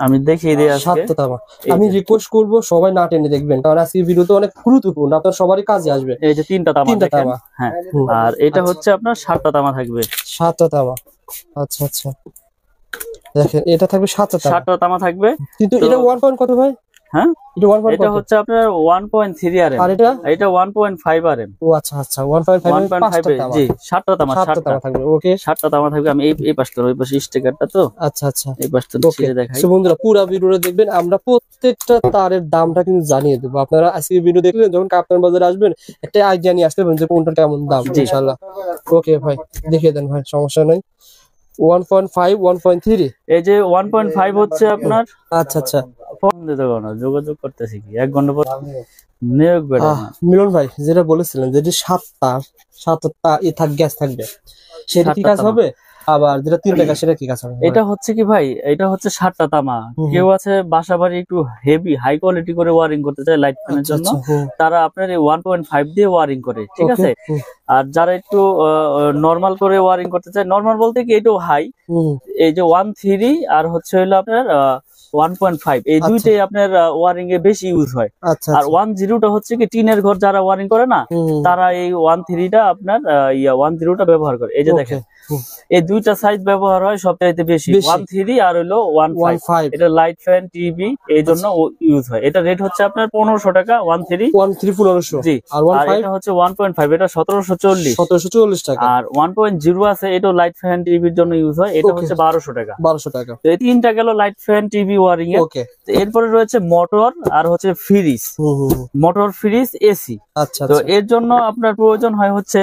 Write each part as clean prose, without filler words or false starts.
আমি দেখিয়ে দিই আজকে 7টা তামা। আমি রিকোয়েস্ট করব সবাই না টেনে দেখবেন, কারণ আজকে ভিডিওতে অনেক গুরুত্বপূর্ণ, আপনার সবারই কাজে আসবে। এই যে 3টা তামা, 3টা তামা। হ্যাঁ, আর এটা হচ্ছে আপনার 7টা তামা থাকবে। 7টা তামা, আচ্ছা আচ্ছা। দেখেন এটা থাকবে 7টা তামা। 7টা তামা থাকবে, কিন্তু এটা 1 পয়েন্ট কত ভাই? হ্যাঁ, এটা হচ্ছে আপনার 1.3 আরএম, আর এটা 1.5 আরএম। ও আচ্ছা আচ্ছা, 1.5 জি 7টা তামা, 7টা তামা থাকবে। ওকে, 7টা তামা থাকবে। আমি এই পাশটা, ওই পাশে স্টিকারটা তো, আচ্ছা আচ্ছা, এই পাশটা ছিঁড়ে দেখাই। সো বন্ধুরা পুরো ভিডিওটা দেখবেন, আমরা প্রত্যেকটা তারের দামটা কিন্তু জানিয়ে দেবো। আপনারা আজকে ভিডিও দেখলেন, যখন কাপ্তান বাজারে আসবেন একটা আইডিয়া নিয়ে আসতে পারেন যে কোনটা কেমন দাম ইনশাআল্লাহ। ওকে ভাই দেখিয়ে দেন ভাই, সমস্যা নাই। 1.5 1.3, এই যে 1.5 হচ্ছে আপনার, আচ্ছা আচ্ছা। ফোন দিতে না, যোগাযোগ করতেছি কি 1 ঘন্টা পর নিয়োগ বেড়ে না। মিলন ভাই যেটা বলেছিলেন যে 7টা গ্যাস থাকবে, সেটা কি কাজ হবে? আবার যেটা 3টা গ্যাস সেটা কি কাজ হবে? এটা হচ্ছে কি ভাই, এটা হচ্ছে 7টা তামা। কেউ আছে বাসা বাড়ি একটু হেভি হাই কোয়ালিটি করে ওয়ারিং করতে চায় লাইট ফ্যানের জন্য, তারা আপনার এই 1.5 দিয়ে ওয়ারিং করে, ঠিক আছে। আর যারা একটু নরমাল করে ওয়ারিং করতে চায়, নরমাল বলতে কি এটাও হাই, এই যে 1.3 আর হচ্ছে হলো আপনার 1.5, এই দুইটাই আপনার ওয়ারিং এ বেশি ইউজ হয়। আর 1.0টা হচ্ছে কি টিনের ঘর যারা ওয়ারিং করে না, তারা এই 1.3টা আপনার 1.0টা ব্যবহার করে। এই যে দেখেন এই দুইটা সাইজ ব্যবহার হয় সবচাইতে বেশি, 1.3 আর হলো 1.5। এটা লাইট ফ্যান টিভি এই জন্য ইউজ হয়। এটা রেট হচ্ছে আপনার 1500 টাকা, 1.3 1500। জি, আর এটা হচ্ছে 1.5, এটা 1740 টাকা। আর 1.0 আছে, এটা লাইট ফ্যান টিভির জন্য ইউজ হয়, এটা হচ্ছে 1200 টাকা। 1200 টাকা। তো এই তিনটা গেল লাইট ফ্যান টিভি ওয়ারিং এর। এরপরে রয়েছে মোটর আর হচ্ছে ফ্রিজ, মোটর ফ্রিজ এসি। আচ্ছা, তো এর জন্য আপনার প্রয়োজন হয় হচ্ছে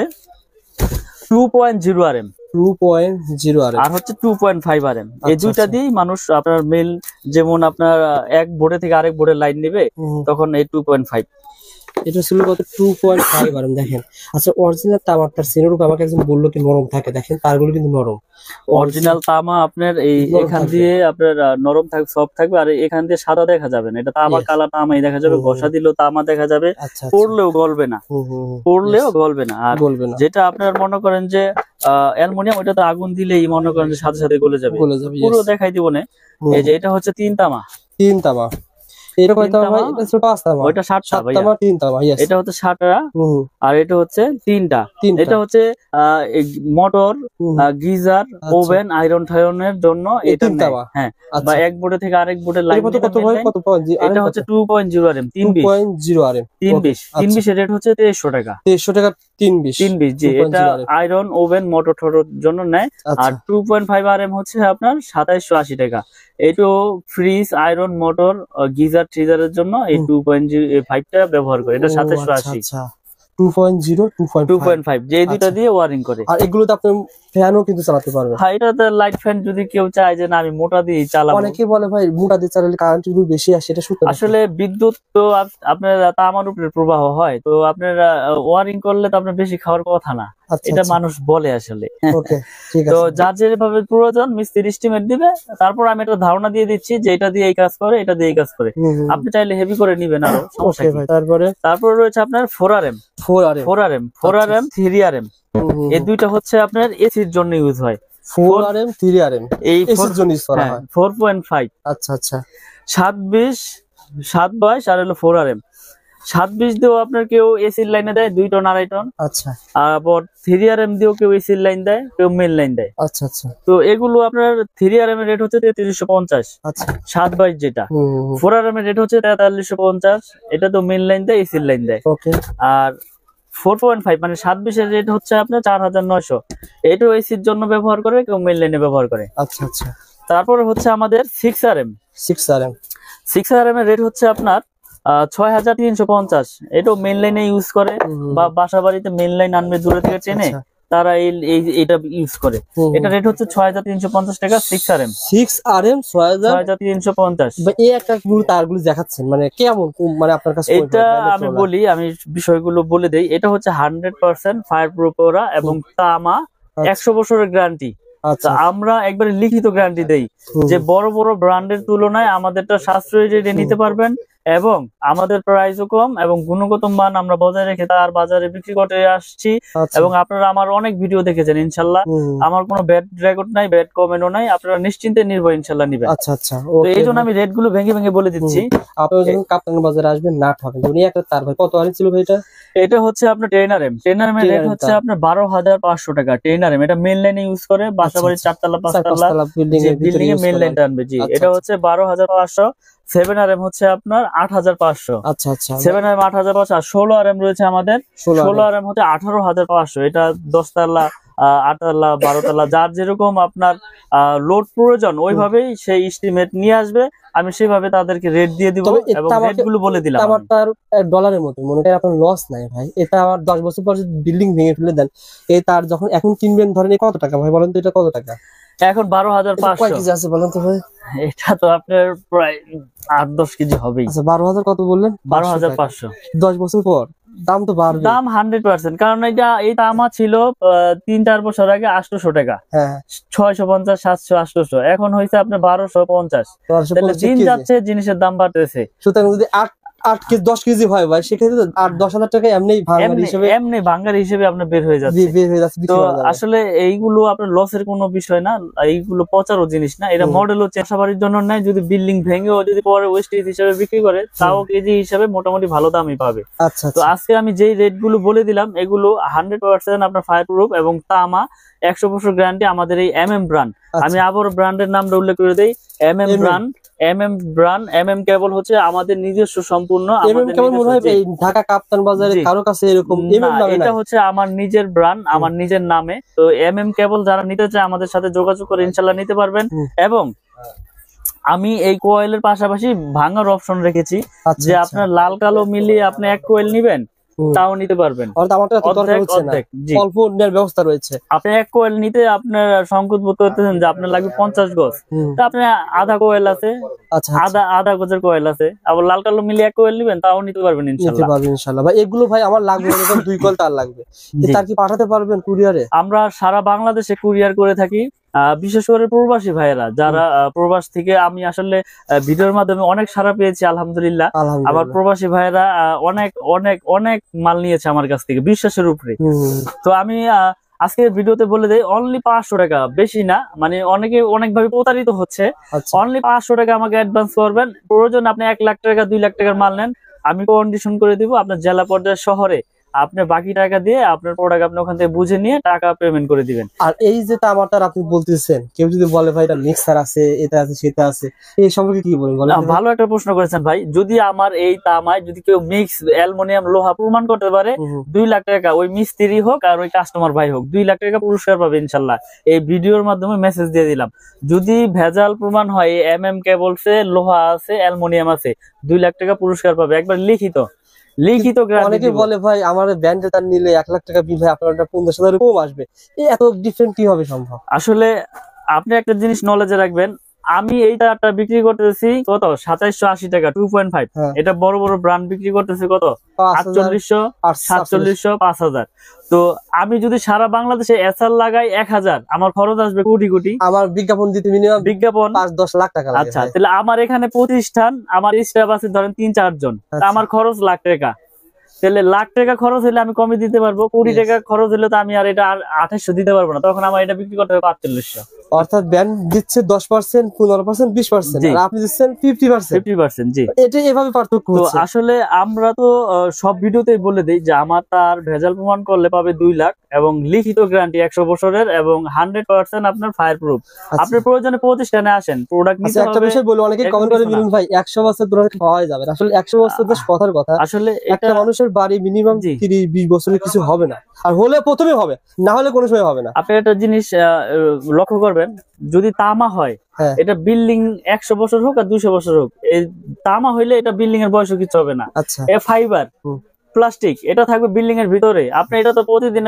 2.0 আরএম, 2.0 আরএম আর হচ্ছে 2.5 আরএম। এই দুইটা দিয়েই মানুষ আপনার মেল, যেমন আপনার এক বোর্ডে থেকে আরেক বোর্ডে লাইন নেবে, তখন এই 2.5। এটা ছিল কত? 2.5 আরএম। দেখেন আচ্ছা, অরিজিনাল তামাটার সিনের উপর আমাকে একজন বললো কি নরম থাকে, দেখেন তারগুলো কিন্তু নরম। অরিজিনাল তামা আপনার এই এখান দিয়ে আপনার নরম থাকবে, সফট থাকবে, আর এখান দিয়ে সাদা দেখা যাবে না। এটা তামা কালা তামাই দেখা যাবে, ঘষা দিলেও তামা দেখা যাবে, পড়লেও গলবে না, পড়লেও গলবে না। আর যেটা আপনার মনে করেন যে অ্যালুমিনিয়াম, ওটা তো আগুন দিলেই মনে করেন যে সাথে সাথে গলে যাবে, পুরো দেখাই দিব না। এই যে এটা হচ্ছে 3 তামা, 3 তামা। এটা কয় তামা ভাই? এটা ছোট 5 তামা। ওইটা 7টা ভাই, 3 তামা। এটা হচ্ছে 7টা, আর এটা হচ্ছে 3টা। এটা হচ্ছে মোটর, গিজার, ওভেন, আয়রন ঠায়রনের জন্য এটা তামা। হ্যাঁ, বা এক বোর্ডে থেকে আরেক বোর্ডে লাইন কত কত ভাই? কত পয়েন্ট? এটা হচ্ছে 2.0 আরএম, 320 আরএম, 320 এর রেট হচ্ছে 2300 টাকা। 2300 টাকা 320। জি, এটা আয়রন, ওভেন, মোটর ঠোরের জন্য নেয়। আর 2.5 আরএম হচ্ছে আপনার 2780 টাকা। এইটো ফ্রিজ, আয়রন, মোটর, গিজার, ট্রিজারের জন্য এই 2.5টা ব্যবহার করে। এটা 2780। 2.5 যে দুইটা দিয়ে ওয়ারিং করে। আর এগুলোতে আপনি ফ্যানও কিন্তু চালাতে পারবেন। হ্যাঁ, এটাতে লাইট ফ্যান যদি কেউ চায় যে না আমি মোটা দিয়ে চালাবো, অনেকে বলে ভাই মোটা দিয়ে চালালে কারেন্ট বিল বেশি আসে, এটা সত্যি? আসলে বিদ্যুৎ তো আপনার তামার উপরে প্রবাহ হয়, তো আপনার ওয়ারিং করলে তো আপনার বেশি খাওয়ার কথা না, এটা মানুষ বলে আসলে। তো যার যেভাবে প্রয়োজন মিস্ত্রি এস্টিমেট দিবে, তারপর আমি একটা ধারণা দিয়ে দিচ্ছি যে এটা দিয়ে এই কাজ করে, এটা দিয়ে এই কাজ করে। আপনি চাইলে হেভি করে নিবেন আরো, সমস্যা কি। তারপরে রয়েছে আপনার 4 আরএম, 3 আরএম। এই দুইটা হচ্ছে আপনার এসির জন্য ইউজ হয়। 4 আরএম 3 আরএম এই এসির জন্য ইউজ করা হয়। 4.5। আচ্ছা আচ্ছা। 720 আর হলো 4 আরএম। 720 দিয়েও আপনার কেউ এসির লাইনে দেয় 2 টন 2.5 টন। আচ্ছা। আবার 3 আরএম দিয়েও কেউ এসির লাইন দেয়, কেউ মেন লাইন দেয়। আচ্ছা আচ্ছা। তো এগুলো আপনার 3 আরএম এর রেট হচ্ছে 3350। আচ্ছা। 722 যেটা। 4 আরএম এর রেট হচ্ছে 4350। এটা তো মেন লাইন দেয়, এসির লাইন দেয়। ওকে। আর 4.5 মানে 720 এর রেট হচ্ছে আপনার 4900। এটাও এসির জন্য ব্যবহার করে, কেউ মেন লাইনে ব্যবহার করে। আচ্ছা আচ্ছা। তারপরে হচ্ছে আমাদের 6 আরএম। 6 আরএম এর রেট হচ্ছে আপনার 6350। এটাও মেন লাইনে ইউজ করে, বা বাসা বাড়িতে মেন লাইন আনবে দূরে থেকে টেনে, তারা এটা ইউজ করে। এটা রেট হচ্ছে 6350 টাকা। 6 আরএম 6350। এই একটা তারগুলো দেখাচ্ছেন মানে কেমন, মানে আপনার কাছে এটা আমি বলি, আমি বিষয়গুলো বলে দেই। এটা হচ্ছে 100% ফায়ার প্রুফ করা এবং তামা, 100 বছরের গ্যারান্টি। আচ্ছা আমরা একবারে লিখিত গ্যারান্টি দেই যে বড় বড় ব্র্যান্ডের তুলনায় আমাদেরটা সাশ্রয়ী রেটে নিতে পারবেন, এবং আমাদের প্রাইসও কম এবং গুণগত মান আমরা বজায় রেখে তার বাজারে বিক্রি করে আসছি। আচ্ছা এবং আপনারা আমার অনেক ভিডিও দেখেছেন ইনশাল্লাহ, আমার কোনো ব্যাড রেকর্ড নাই, ব্যাড কমেন্টও নাই, আপনারা নিশ্চিন্তে নির্ভয় ইনশাল্লাহ নিবেন। আচ্ছা আচ্ছা তো এই জন্য আমি রেট গুলো ভেঙে ভেঙে বলে দিচ্ছি। আপনারা যখন কাপ্তান বাজারে আসবেন না ঠকেন। উনি একটা তার ভাই কত আনি ছিল ভাই এটা? এটা হচ্ছে আপনার ট্রেনার এম এর রেট হচ্ছে আপনার 12,500 টাকা। ট্রেনার এম এটা মেইন লাইনে ইউজ করে, বাসাবাড়ির 4 তলা 5 তলা বিল্ডিং এ মেইন লাইন টানবে। জি, এটা হচ্ছে 12,500। 7RM হচ্ছে আপনার 8,500। আচ্ছা আচ্ছা 7RM 8,500। আর 16RM রয়েছে আমাদের, 16RM হচ্ছে 18,500। এটা 10 তলা 8 তলা 12 তলা যার যেরকম আপনার লোড প্রয়োজন ওইভাবেই সেই এস্টিমেট নিয়ে আসবে, আমি সেভাবে তাদেরকে রেট দিয়ে দিব এবং রেট গুলো বলে দিলাম। আমার তার ডলারের মতো মনে করেন আপনার লস নাই ভাই, এটা আমার 10 বছর পর যদি বিল্ডিং ভেঙে ফেলে দেন, এই তার যখন এখন কিনবেন ধরেন কত টাকা ভাই বলেন তো? এটা কত টাকা এখন? 12,500। কয় কেজি আছে বলেন তো ভাই? এটা তো আপনার প্রায় 8-10 কেজি হবেই। আচ্ছা 12,000 কত বললেন? 12,500। 10 বছর পর দাম তো বাড়বে। দাম 100%, কারণ এই তামা ছিল 3-4 বছর আগে 800 টাকা, হ্যাঁ 650, 700, 800, এখন হয়েছে আপনার 1250। তাহলে দিন যাচ্ছে জিনিসের দাম বাড়তেছে। সুতরাং যদি 8 কেজি 10 কেজি হয় ভাই, সেক্ষেত্রে 8-10,000 টাকা এমনি ভাঙার হিসেবে আপনার বের হয়ে যাচ্ছে। তো আসলে এইগুলো আপনার লসের কোনো বিষয় না, এইগুলো পচারও জিনিস না, এটা মডেলও চাষাবাড়ির জন্য নাই। যদি বিল্ডিং ভেঙেও যদি পরে ওয়েস্টেজ হিসেবে বিক্রি করে তাও কেজি হিসাবে মোটামুটি ভালো দামই পাবে। আচ্ছা তো আজকে আমি যেই রেট গুলো বলে দিলাম এগুলো 100% আপনার ফায়ার প্রুফ এবং তামা 100 বছর গ্যারান্টি আমাদের এই MM ব্র্যান্ড। আমি আবার ব্র্যান্ডের নামটা উল্লেখ করে দেই, MM ব্র্যান্ড। MM কেবল হচ্ছে আমাদের নিজস্ব সম্পূর্ণ, ঢাকা কাপ্তান বাজারে কারো কাছে এরকম এটা হচ্ছে আমার নিজের ব্র্যান্ড, আমার নিজের নামে। তো MM কেবল যারা নিতে চায় আমাদের সাথে যোগাযোগ করে ইনশাল্লাহ নিতে পারবেন। এবং আমি এই কোয়েলের পাশাপাশি ভাঙার অপশন রেখেছি, যে আপনার লাল কালো মিলিয়ে আপনি এক কোয়েল নিবেন তাও নিতে পারবেন। অল্প ব্যবস্থা রয়েছে। আপনি এক কোয়েল নিতে আপনার সংকোচ বোধ করতেছেন যে আপনার লাগবে 50 গজ, তা আপনি আধা কোয়েল আছে, আধা গজের কোয়েল আছে, আবার লাল কালো মিলিয়ে এক কোয়েল নিবেন তাও নিতে পারবেন ইনশাআল্লাহ। ভাই এগুলো ভাই আমার লাগবে 2 কোয়েল তার লাগবে, তার কি পাঠাতে পারবেন কুরিয়ারে? আমরা সারা বাংলাদেশে কুরিয়ার করে থাকি, বিশেষ করে প্রবাসী ভাইয়েরা যারা প্রবাস থেকে, আমি আসলে ভিডিওর মাধ্যমে অনেক সাড়া পেয়েছি আলহামদুলিল্লাহ। আমার প্রবাসী ভাইয়েরা অনেক অনেক অনেক মাল নিয়েছে আমার কাছ থেকে বিশ্বাসের উপরে। তো আমি আজকে ভিডিওতে বলে দেই অনলি 500 টাকা, বেশি না, মানে অনেকে অনেকভাবে প্রতারিত হচ্ছে। অনলি 500 টাকা আমাকে অ্যাডভান্স করবেন, প্রয়োজন আপনি 1 লাখ টাকা 2 লাখ টাকার মাল নেন, আমি কন্ডিশন করে দিব আপনার জেলা পর্যায়ে শহরে, আপনি বাকি টাকা দিয়ে আপনার প্রোডাক্ট আপনি ওখান থেকে বুঝে নিয়ে টাকা পেমেন্ট করে দিবেন। আর এই যে তামাটার আপনি বলতেছেন, কেউ যদি বলে ভাই এটা মিক্সার আছে, এটা আছে, সেটা আছে, এই সম্পর্কে কি বলবেন? ভালো একটা প্রশ্ন করেছেন ভাই। যদি আমার এই তামায় যদি কেউ মিক্স অ্যালুমিনিয়াম লোহা প্রমাণ করতে পারে, 2 লাখ টাকা, ওই মিস্ত্রি হোক আর ওই কাস্টমার ভাই হোক, 2 লাখ টাকা পুরস্কার পাবে ইনশাল্লাহ। এই ভিডিওর মাধ্যমে মেসেজ দিয়ে দিলাম, যদি ভেজাল প্রমাণ হয় MM কেবলসে লোহা আছে অ্যালুমিনিয়াম আছে, 2 লাখ টাকা পুরস্কার পাবে, একবার লিখিত। অনেকে বলে ভাই আমার ব্র্যান্ডে তার নিলে 1 লাখ টাকা বিল, ভাই আপনার 50,000 কম আসবে, এত ডিফারেন্ট কিভাবে সম্ভব? আসলে আপনি একটা জিনিস নলেজে রাখবেন, আমি এই তারটা বিক্রি করতেছি কত 2780 টাকা 2.5। এটা বড় বড় ব্র্যান্ড বিক্রি করতেছি কত 4800, 4700, 5000। তো আমি যদি সারা বাংলাদেশে এসআর লাগাই 1000, আমার খরচ আসবে কোটি কোটি। আমার বিজ্ঞাপন দিতে মিনিমাম বিজ্ঞাপন 5-10 লাখ টাকা লাগে। আচ্ছা, তাহলে আমার এখানে প্রতিষ্ঠান, আমার স্টাফ আছে ধরেন 3-4 জন, আমার খরচ লাখ টাকা। তাহলে লাখ টাকা খরচ হলে আমি কমে দিতে পারবো, কোটি টাকা খরচ হলে তো আমি আর এটা 2800 দিতে পারবো না, তখন আমার এটা বিক্রি করতে হবে 4500। অর্থাৎ ব্র্যান্ড দিচ্ছে 10%, 15%, 20%, আর আপনি দিচ্ছেন 50%। জি, এটা এভাবে পার্থক্য হচ্ছে। আসলে আমরা তো সব ভিডিওতেই বলে দেই যে আমার তার ভেজাল প্রমাণ করলে পাবে 2 লাখ এবং লিখিত গ্যারান্টি 100 বছরের এবং 100% আপনার ফায়ার প্রুফ। আপনার প্রয়োজনে প্রতিষ্ঠানে আসেন, প্রোডাক্ট নিতে হবে। একটা বিষয় বলি, অনেকে কমেন্ট করে মিলন ভাই 100 বছর ধরে খাওয়া যাবে, আসলে 100 বছর তো কথার কথা। আসলে একটা মানুষের বাড়ি মিনিমাম 30-20 বছরের কিছু হবে না, আর হলে প্রথমে হবে, না হলে কোনো সময় হবে না। আপনি একটা জিনিস লক্ষ্য করবেন, যদি তামা হয় এটা বিল্ডিং 100 বছর হোক আর 200 বছর হোক, এই তামা হইলে এটা বিল্ডিং এর বয়স কিছু হবে না। ফাইবার প্লাস্টিক এটা থাকবে বিল্ডিং এর ভিতরে, আপনি এটা তো প্রতিদিন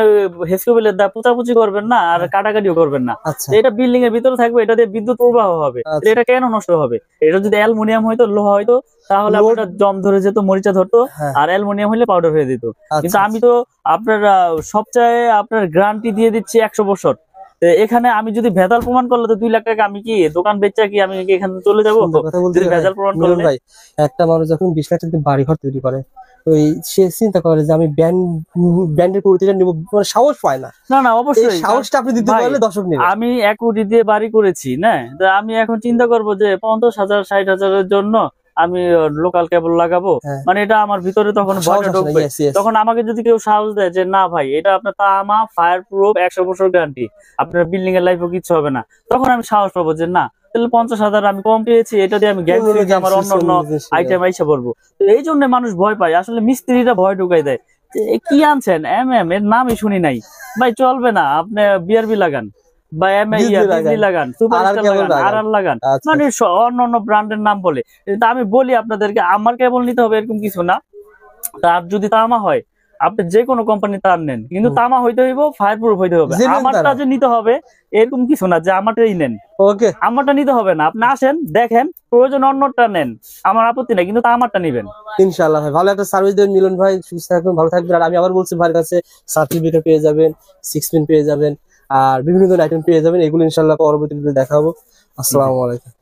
হেসকোবেলের দা পোঁচাপুচি করবেন না আর কাটাকাটিও করবেন না, এটা বিল্ডিং এর ভিতরে থাকবে, এটা দিয়ে বিদ্যুৎ প্রবাহ হবে, এটা কেন নষ্ট হবে? এটা যদি অ্যালুমিনিয়াম হইতো, লোহা হইতো, তাহলে আপনার জম ধরে যেত, মরিচা ধরতো, আর অ্যালুমিনিয়াম হইলে পাউডার হয়ে দিত। কিন্তু আমি তো আপনার সবচেয়ে আপনার গ্যারান্টি দিয়ে দিচ্ছি 100 বছর, তো এখানে আমি যদি ভেজাল প্রমাণ করলে তো 2 লাখ টাকা আমি কি দোকান বেচা কি আমি কি এখানে চলে যাবো? কথা বলতে যদি ভেজাল প্রমাণ মিলন করলে ভাই, একটা মানুষ যখন 20 লাখ টাকা বাড়ি ঘর তৈরি করে, ওই সে চিন্তা করে যে আমি ব্যান্ডের প্রতিটা নিব, মানে সাহস পায় না। না না এই অবশ্যই সাহসটা আপনি দিতে ভাই, পারলে দর্শক নেবে। আমি 1 কোটি দিয়ে বাড়ি করেছি না, তো আমি এখন চিন্তা করব যে 50,000 60,000 এর জন্য আমি লোকাল কেবল লাগাবো, হ্যাঁ। মানে এটা আমার ভিতরে তখন সাহস ভয়টা আসে না, ঢুকবে। yes, yes। তখন আমাকে যদি কেউ সাহস দেয় যে না ভাই এটা আপনার তামা ফায়ার প্রুফ 100 বছর গ্যারান্টি, আপনার বিল্ডিং এর লাইফও কিছু হবে না, তখন আমি সাহস পাবো যে না তাহলে 50,000 আমি কম পেয়েছি, এটা দিয়ে আমি গ্যারান্টি যে আমার অন্য অন্য আইটেম আইসা পড়বো। তো এই জন্য মানুষ ভয় পায়, আসলে মিস্ত্রিরা ভয় ঢুকাই দেয় যে এ কি আনছেন এর নামই শুনি নাই ভাই, চলবে না, আপনি বিআরবি লাগান বা লাগান, সুপারস্টার লাগান, আরআর লাগান, আচ্ছা। মানে অন্য অন্য ব্র্যান্ডের নাম বলে। কিন্তু আমি বলি আপনাদেরকে আমার কেবল নিতে হবে এরকম কিছু না, তার যদি তামা হয় আপনি যে কোনো কোম্পানি তার নেন, কিন্তু তামা হইতে হইব, ফায়ার প্রুফ হইতে হবে। Genuine আমারটা তারা। যে নিতে হবে এরকম কিছু না যে আমারটাই নেন, ওকে, আমারটা নিতে হবে না, আপনি আসেন দেখেন, প্রয়োজন অন্যটা নেন, আমার আপত্তি নাই, কিন্তু আমারটা নিবেন। ইনশাআল্লাহ ভাই, ভালো একটা সার্ভিস দেবেন মিলন ভাই, সুস্থ থাকবেন, ভালো থাকবেন। আর আমি আবার বলছি ভাইয়ের কাছে সার্টিফিকেট পেয়ে যাবেন, 6 পিন পেয়ে যাবেন, আর বিভিন্ন ধরনের আইটেম পেয়ে যাবেন। এগুলো ইনশাআল্লাহ পরবর্তীতে দেখাবো। আসসালামু আলাইকুম।